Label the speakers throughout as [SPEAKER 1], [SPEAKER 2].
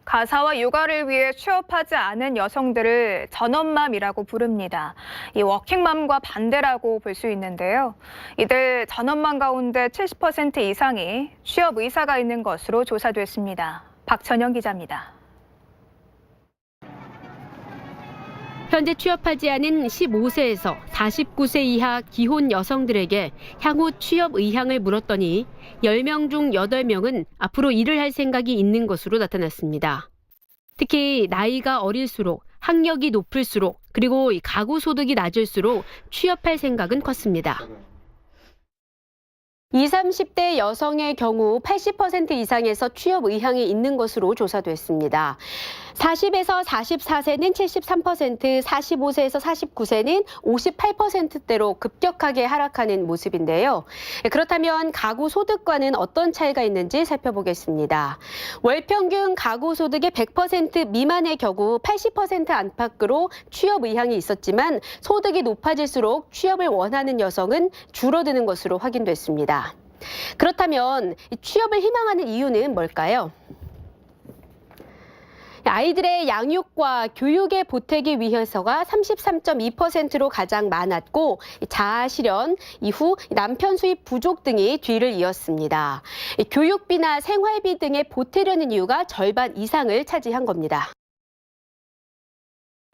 [SPEAKER 1] 가사와 육아를 위해 취업하지 않은 여성들을 전업맘이라고 부릅니다. 이 워킹맘과 반대라고 볼 수 있는데요. 이들 전업맘 가운데 70% 이상이 취업 의사가 있는 것으로 조사됐습니다. 박천영 기자입니다.
[SPEAKER 2] 현재 취업하지 않은 15세에서 49세 이하 기혼 여성들에게 향후 취업 의향을 물었더니 10명 중 8명은 앞으로 일을 할 생각이 있는 것으로 나타났습니다. 특히 나이가 어릴수록, 학력이 높을수록, 그리고 가구 소득이 낮을수록 취업할 생각은 컸습니다. 20, 30대 여성의 경우 80% 이상에서 취업 의향이 있는 것으로 조사됐습니다. 40에서 44세는 73%, 45세에서 49세는 58%대로 급격하게 하락하는 모습인데요. 그렇다면 가구 소득과는 어떤 차이가 있는지 살펴보겠습니다. 월 평균 가구 소득의 100% 미만의 경우 80% 안팎으로 취업 의향이 있었지만 소득이 높아질수록 취업을 원하는 여성은 줄어드는 것으로 확인됐습니다. 그렇다면 취업을 희망하는 이유는 뭘까요? 아이들의 양육과 교육에 보태기 위해서가 33.2%로 가장 많았고 자아실현, 이후 남편 수입 부족 등이 뒤를 이었습니다. 교육비나 생활비 등에 보태려는 이유가 절반 이상을 차지한 겁니다.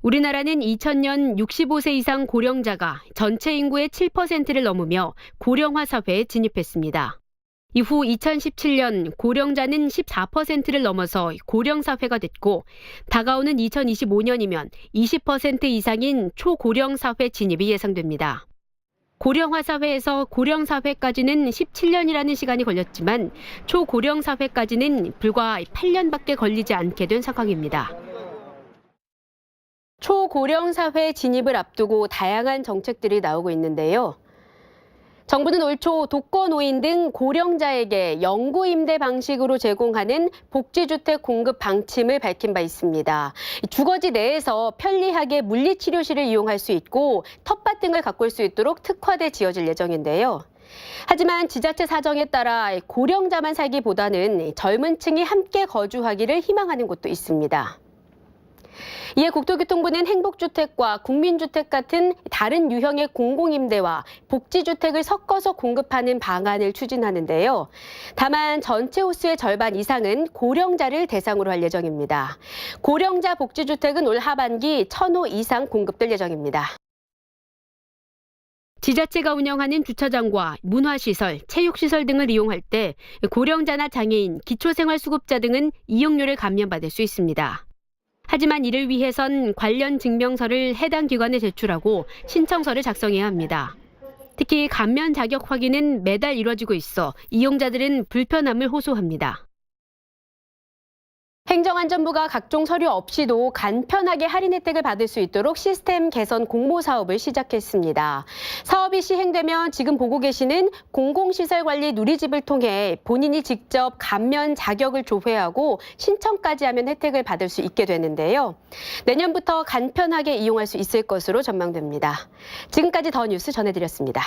[SPEAKER 2] 우리나라는 2000년 65세 이상 고령자가 전체 인구의 7%를 넘으며 고령화 사회에 진입했습니다. 이후 2017년 고령자는 14%를 넘어서 고령 사회가 됐고 다가오는 2025년이면 20% 이상인 초고령 사회 진입이 예상됩니다. 고령화 사회에서 고령 사회까지는 17년이라는 시간이 걸렸지만 초고령 사회까지는 불과 8년밖에 걸리지 않게 된 상황입니다. 초고령 사회 진입을 앞두고 다양한 정책들이 나오고 있는데요. 정부는 올 초 독거노인 등 고령자에게 영구임대 방식으로 제공하는 복지주택 공급 방침을 밝힌 바 있습니다. 주거지 내에서 편리하게 물리치료실을 이용할 수 있고 텃밭 등을 가꿀 수 있도록 특화돼 지어질 예정인데요. 하지만 지자체 사정에 따라 고령자만 살기보다는 젊은 층이 함께 거주하기를 희망하는 곳도 있습니다. 이에 국토교통부는 행복주택과 국민주택 같은 다른 유형의 공공임대와 복지주택을 섞어서 공급하는 방안을 추진하는데요. 다만 전체 호수의 절반 이상은 고령자를 대상으로 할 예정입니다. 고령자 복지주택은 올 하반기 1000호 이상 공급될 예정입니다. 지자체가 운영하는 주차장과 문화시설, 체육시설 등을 이용할 때 고령자나 장애인, 기초생활수급자 등은 이용료를 감면받을 수 있습니다. 하지만 이를 위해선 관련 증명서를 해당 기관에 제출하고 신청서를 작성해야 합니다. 특히 감면 자격 확인은 매달 이뤄지고 있어 이용자들은 불편함을 호소합니다. 행정안전부가 각종 서류 없이도 간편하게 할인 혜택을 받을 수 있도록 시스템 개선 공모 사업을 시작했습니다. 사업이 시행되면 지금 보고 계시는 공공시설관리 누리집을 통해 본인이 직접 감면 자격을 조회하고 신청까지 하면 혜택을 받을 수 있게 되는데요. 내년부터 간편하게 이용할 수 있을 것으로 전망됩니다. 지금까지 더 뉴스 전해드렸습니다.